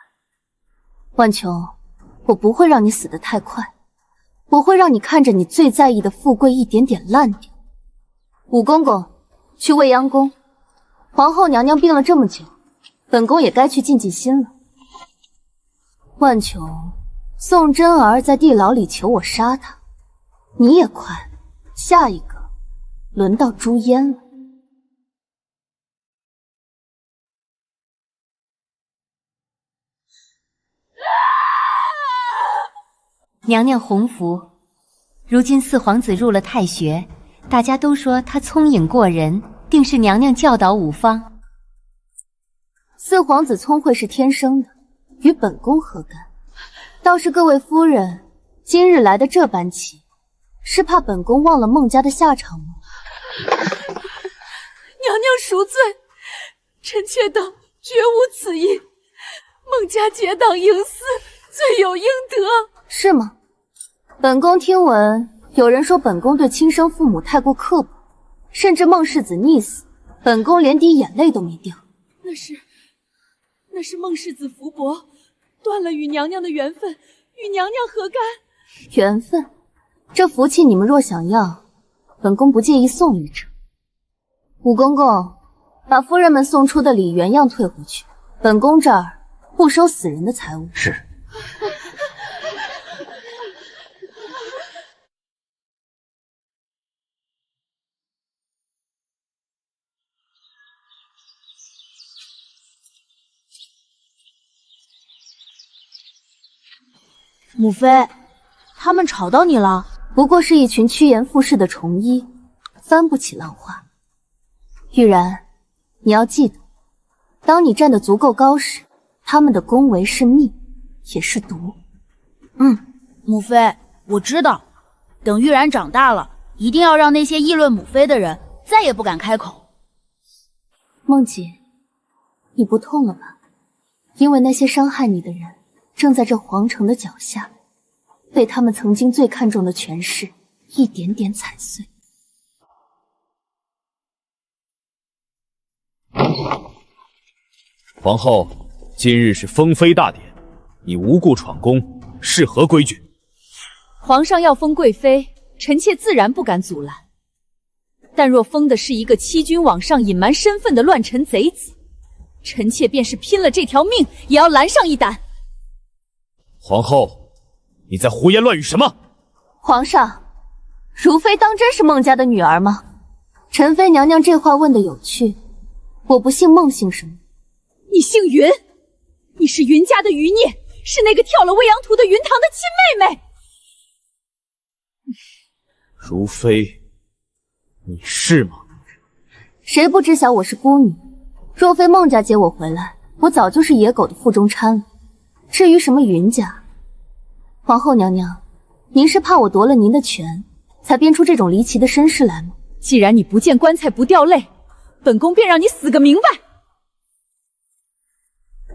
Speaker 14: 万琼，我不会让你死得太快，我会让你看着你最在意的富贵一点点烂掉。五公公，去未央宫。皇后娘娘病了这么久，本宫也该去尽尽心了。万琼，宋真儿在地牢里求我杀她，你也快，下一个轮到朱嫣了。
Speaker 17: 娘娘洪福，如今四皇子入了太学，大家都说他聪颖过人，定是娘娘教导五方。
Speaker 14: 四皇子聪慧是天生的，与本宫何干？倒是各位夫人，今日来的这般齐，是怕本宫忘了孟家的下场吗？
Speaker 2: 娘娘赎罪，臣妾等绝无此意。孟家结党营私，罪有应得。
Speaker 14: 是吗？本宫听闻有人说本宫对亲生父母太过刻薄，甚至孟世子溺死，本宫连滴眼泪都没掉。
Speaker 2: 那是孟世子福伯，断了与娘娘的缘分，与
Speaker 5: 与娘娘何干？
Speaker 14: 缘分，这福气你们若想要，本宫不介意送一程。武公公，把夫人们送出的礼原样退回去，本宫这儿不收死人的财物。
Speaker 9: 是。
Speaker 16: 母妃，他们吵到你了？
Speaker 14: 不过是一群趋炎附势的虫医，翻不起浪花。玉然，你要记得，当你站得足够高时，他们的恭维是蜜，也是毒。
Speaker 16: 母妃，我知道。等玉然长大了，一定要让那些议论母妃的人再也不敢开口。
Speaker 14: 梦姐，你不痛了吧？因为那些伤害你的人，正在这皇城的脚下，被他们曾经最看重的权势一点点踩碎。
Speaker 8: 皇后，今日是封妃大典，你无故闯宫，是何规矩？
Speaker 1: 皇上要封贵妃，臣妾自然不敢阻拦。但若封的是一个欺君罔上、隐瞒身份的乱臣贼子，臣妾便是拼了这条命也要拦上一胆。
Speaker 8: 皇后，你在胡言乱语什么？
Speaker 14: 皇上，如妃当真是孟家的女儿吗？陈妃娘娘这话问得有趣，我不信孟姓什么。
Speaker 1: 你姓云，你是云家的余孽，是那个跳了未央图的云堂的亲妹妹。
Speaker 8: 如妃，你是吗？
Speaker 14: 谁不知晓我是孤女？若非孟家接我回来，我早就是野狗的腹中掺了。至于什么云家，皇后娘娘，您是怕我夺了您的权，才编出这种离奇的身世来吗？
Speaker 1: 既然你不见棺材不掉泪，本宫便让你死个明白。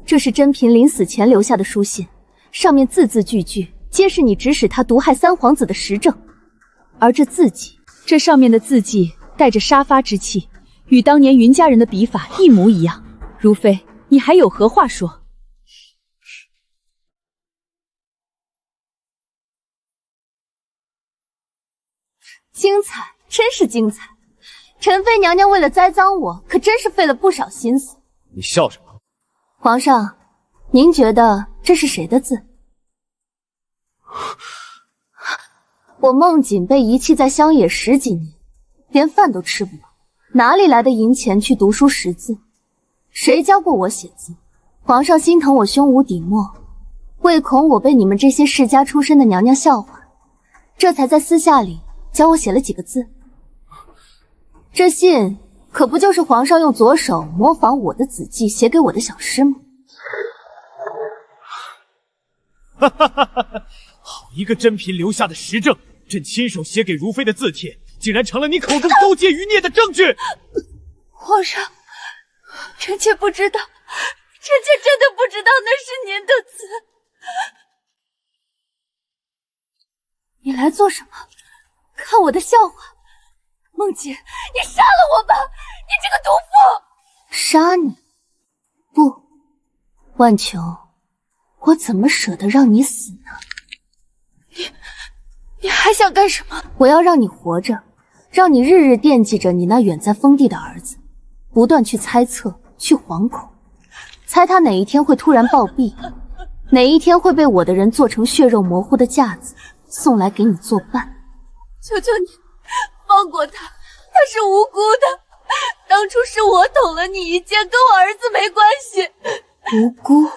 Speaker 1: 这是甄嫔临死前留下的书信，上面字字句句皆是你指使他毒害三皇子的实证。而这字迹，这上面的字迹带着杀伐之气，与当年云家人的笔法一模一样。如妃，你还有何话说？
Speaker 14: 精彩，真是精彩！陈妃娘娘为了栽赃我，可真是费了不少心思。
Speaker 8: 你笑什么？
Speaker 14: 皇上，您觉得这是谁的字？我孟瑾被遗弃在乡野10几年，连饭都吃不饱，哪里来的银钱去读书识字？谁教过我写字？皇上心疼我胸无底墨，唯恐我被你们这些世家出身的娘娘笑话，这才在私下里教我写了几个字。这信可不就是皇上用左手模仿我的字迹写给我的小诗吗？
Speaker 8: 哈哈哈哈！好一个甄嫔留下的实证，朕亲手写给如妃的字帖，竟然成了你口中勾结余孽的证据。
Speaker 6: 皇上，臣妾不知道，臣妾真的不知道那是您的字。
Speaker 14: 你来做什么？看我的笑话？
Speaker 6: 孟姐，你杀了我吧！你这个毒妇！
Speaker 14: 杀你？不，万琼，我怎么舍得让你死呢？
Speaker 6: 你还想干什么？
Speaker 14: 我要让你活着，让你日日惦记着你那远在封地的儿子，不断去猜测，去惶恐，猜他哪一天会突然暴毙，哪一天会被我的人做成血肉模糊的架子，送来给你作伴。
Speaker 6: 求求你，放过他，他是无辜的。当初是我捅了你一剑，跟我儿子没关系。
Speaker 14: 无辜？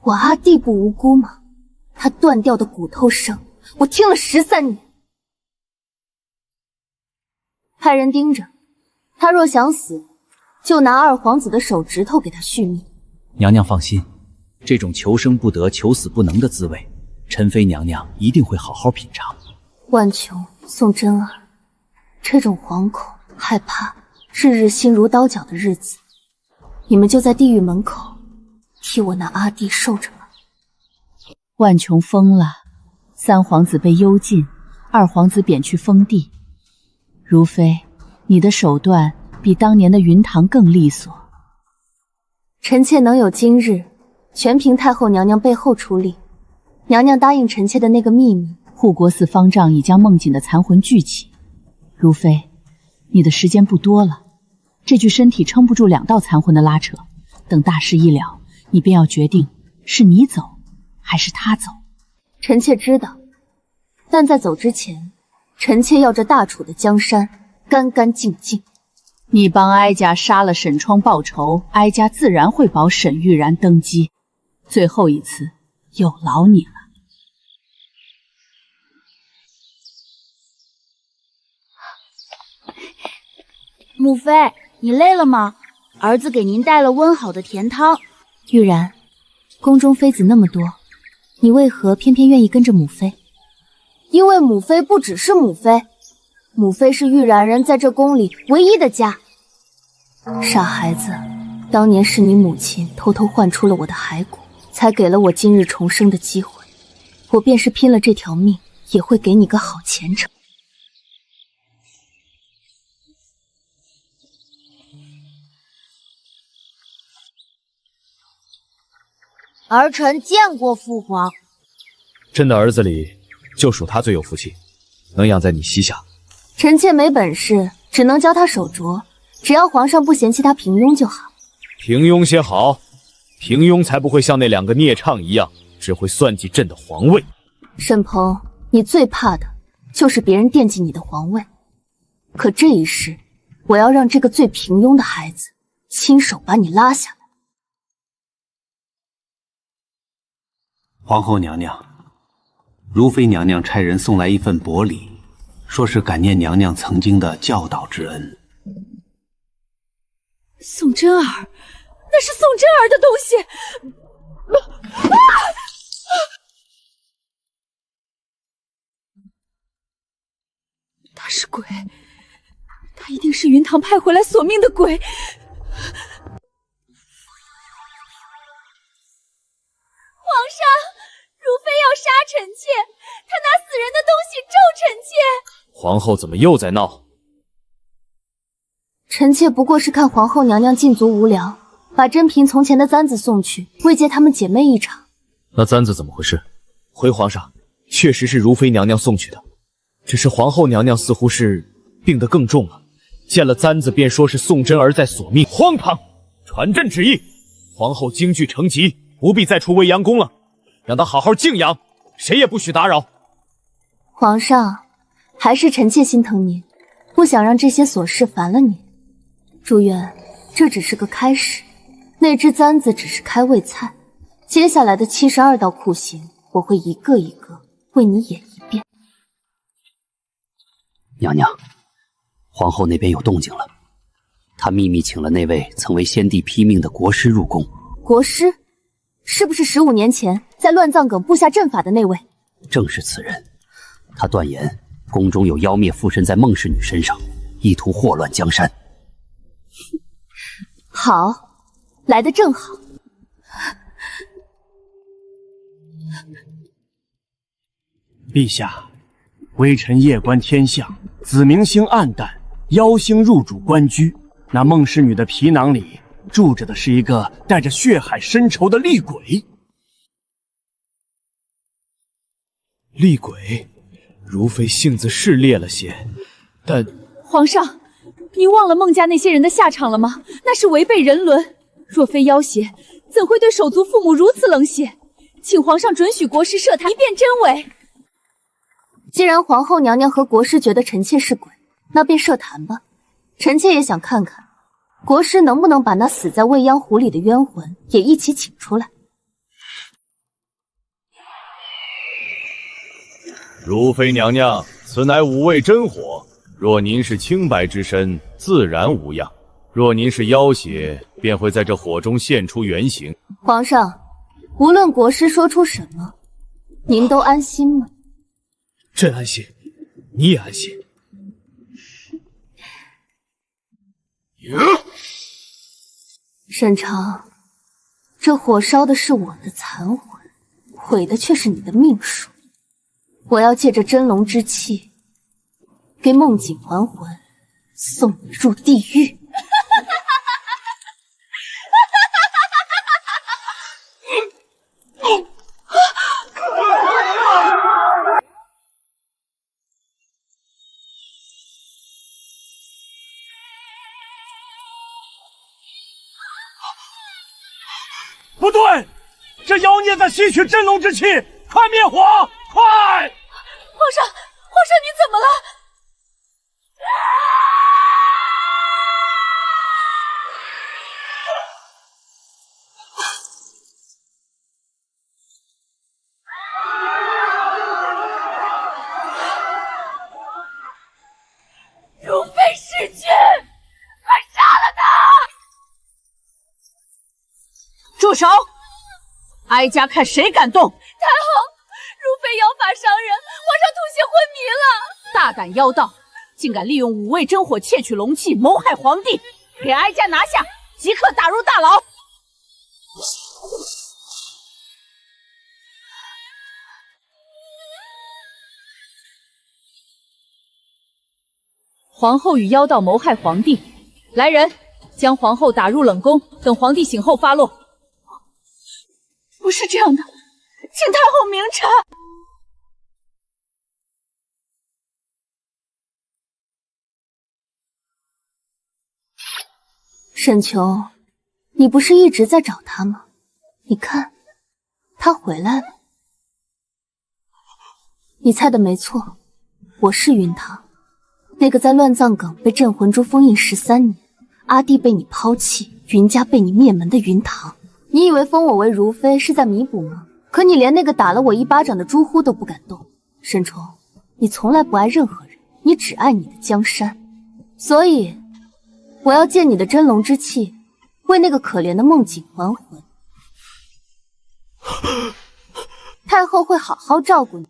Speaker 14: 我阿弟不无辜吗？他断掉的骨头声，我听了13年。派人盯着他，若想死，就拿二皇子的手指头给他续命。
Speaker 9: 娘娘放心，这种求生不得、求死不能的滋味，陈妃娘娘一定会好好品尝。
Speaker 14: 万琼、宋真儿，这种惶恐、害怕、日日心如刀绞的日子，你们就在地狱门口替我那阿弟受着吧。
Speaker 1: 万琼疯了，三皇子被幽禁，二皇子贬去封地。如妃，你的手段比当年的云堂更利索。
Speaker 14: 臣妾能有今日，全凭太后娘娘背后出力。娘娘答应臣妾的那个秘密。
Speaker 5: 护国寺方丈已将梦境的残魂聚集，如妃，你的时间不多了，这具身体撑不住2道残魂的拉扯。等大事一了，你便要决定是你走还是他走。
Speaker 14: 臣妾知道，但在走之前，臣妾要这大楚的江山干干净净。
Speaker 5: 你帮哀家杀了沈窗报仇，哀家自然会保沈玉然登基。最后一次，有劳你了。
Speaker 16: 母妃，你累了吗？儿子给您带了温好的甜汤。
Speaker 14: 玉然，宫中妃子那么多，你为何偏偏愿意跟着母妃？因为母妃不只是母妃，母妃是玉然人在这宫里唯一的家。傻孩子，当年是你母亲偷偷换出了我的骸骨，才给了我今日重生的机会。我便是拼了这条命，也会给你个好前程。
Speaker 16: 儿臣见过父皇。
Speaker 13: 朕的儿子里，就属他最有福气，能养在你膝下。
Speaker 14: 臣妾没本事，只能教他手镯，只要皇上不嫌弃他平庸就好。
Speaker 13: 平庸些好，平庸才不会像那2个孽唱一样，只会算计朕的皇位。
Speaker 14: 沈鹏，你最怕的就是别人惦记你的皇位。可这一世，我要让这个最平庸的孩子亲手把你拉下来。
Speaker 9: 皇后娘娘，如妃娘娘差人送来一份薄礼，说是感念娘娘曾经的教导之恩。
Speaker 2: 宋真儿，那是宋真儿的东西。他是鬼，他一定是云堂派回来索命的鬼。
Speaker 6: 皇上，如妃要杀臣妾，他拿死人的东西咒臣妾。
Speaker 13: 皇后怎么又在闹？
Speaker 14: 臣妾不过是看皇后娘娘禁足无聊，把珍嫔从前的簪子送去，慰藉她们姐妹一场。
Speaker 13: 那簪子怎么回事？回皇上，确实是如妃娘娘送去的，只是皇后娘娘似乎是病得更重了，见了簪子便说是宋真儿在索命，荒唐！传朕旨意，皇后惊惧成疾，不必再出未央宫了，让她好好静养，谁也不许打扰。
Speaker 14: 皇上，还是臣妾心疼您，不想让这些琐事烦了您。祝愿这只是个开始，那只簪子只是开胃菜，接下来的72道酷刑，我会一个一个为你演一遍。
Speaker 9: 娘娘，皇后那边有动静了，她秘密请了那位曾为先帝批命的国师入宫。
Speaker 14: 国师？是不是15年前在乱葬岗布下阵法的那位？
Speaker 9: 正是此人。他断言宫中有妖孽附身在孟氏女身上，意图祸乱江山。
Speaker 14: 好，来得正好。
Speaker 12: 陛下，微臣夜观天象，子明星暗淡，妖星入主官居。那孟氏女的皮囊里住着的是一个带着血海深仇的厉鬼。
Speaker 13: 厉鬼，如妃性子是烈了些，但
Speaker 2: 皇上，您忘了孟家那些人的下场了吗？那是违背人伦，若非要挟，怎会对手足父母如此冷血？请皇上准许国师设坛一辨真伪。
Speaker 14: 既然皇后娘娘和国师觉得臣妾是鬼，那便设坛吧。臣妾也想看看，国师能不能把那死在未央湖里的冤魂也一起请出来。
Speaker 8: 如妃娘娘，此乃5味真火，若您是清白之身，自然无恙；若您是妖邪，便会在这火中现出原形。
Speaker 14: 皇上，无论国师说出什么，您都安心吗？
Speaker 13: 朕安心，你也安心。
Speaker 14: 沈长，这火烧的是我的残魂，毁的却是你的命数。我要借着真龙之气，给孟景还魂，送你入地狱。
Speaker 12: 不对，这妖孽在吸取真龙之气，快灭火！快！
Speaker 2: 皇上，你怎么了？如妃弑君，快杀了他！
Speaker 5: 住手！哀家看谁敢动！
Speaker 2: 太后，如妃妖法伤人，皇上吐血昏迷了。
Speaker 5: 大胆妖道，竟敢利用五味真火窃取龙气，谋害皇帝！给哀家拿下，即刻打入大牢！皇后与妖道谋害皇帝，来人，将皇后打入冷宫，等皇帝醒后发落。
Speaker 2: 不是这样的，请太后明察。
Speaker 14: 沈琼，你不是一直在找他吗？你看，他回来了。你猜的没错，我是云堂，那个在乱葬岗被镇魂珠封印13年，阿弟被你抛弃，云家被你灭门的云堂。你以为封我为如妃是在弥补吗？可你连那个打了我一巴掌的朱呼都不敢动。沈冲，你从来不爱任何人，你只爱你的江山。所以，我要借你的真龙之气，为那个可怜的梦景还魂。太后会好好照顾你，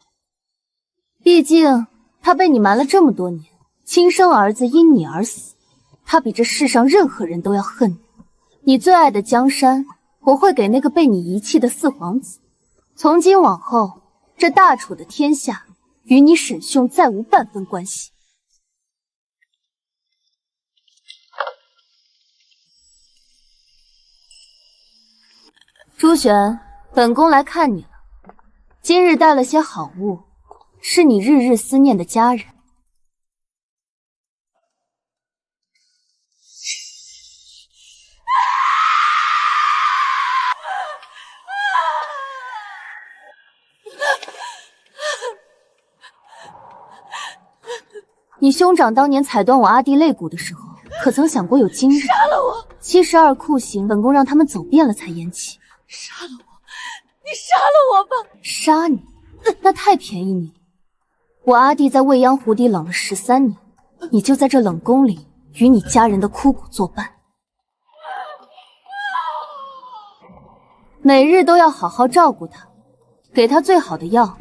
Speaker 14: 毕竟她被你瞒了这么多年，亲生儿子因你而死，她比这世上任何人都要恨你。你最爱的江山，我会给那个被你遗弃的四皇子。从今往后，这大楚的天下与你沈兄再无半分关系。朱璇，本宫来看你了。今日带了些好物，是你日日思念的家人。你兄长当年踩断我阿弟肋骨的时候，可曾想过有今日？
Speaker 2: 杀了我
Speaker 14: ！72酷刑，本宫让他们走遍了才延期。
Speaker 2: 杀了我！你杀了我吧！
Speaker 14: 杀你？那太便宜你。我阿弟在未央湖底冷了13年，你就在这冷宫里与你家人的枯骨作伴。每日都要好好照顾他，给他最好的药，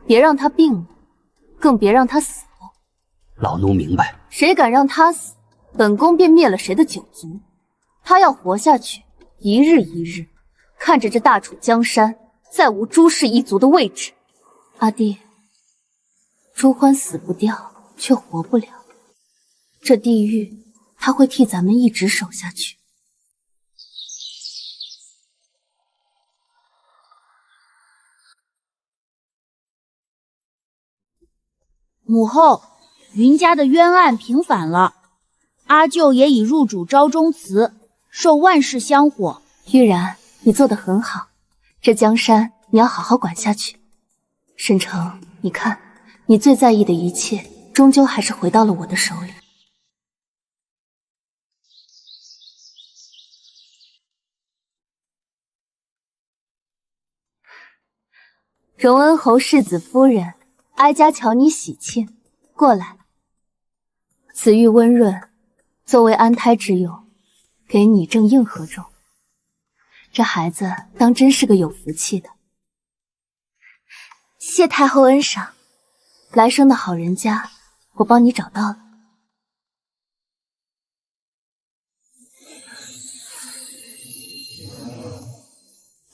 Speaker 14: 别让他病了，更别让他死。
Speaker 9: 老奴明白。
Speaker 14: 谁敢让他死，本宫便灭了谁的九族。他要活下去，一日一日，看着这大楚江山再无朱氏一族的位置。阿弟，朱欢死不掉，却活不了。这地狱，他会替咱们一直守下去。
Speaker 16: 母后，云家的冤案平反了，阿舅也已入主昭忠祠，受万世香火。
Speaker 14: 玉然，你做得很好，这江山你要好好管下去。沈城，你看，你最在意的一切，终究还是回到了我的手里。荣恩侯世子夫人，哀家瞧你喜庆，过来。此玉温润，作为安胎之用，给你正应和中。这孩子当真是个有福气的。谢太后恩赏，来生的好人家，我帮你找到了。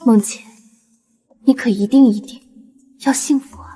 Speaker 14: 梦姐，你可一定要幸福啊！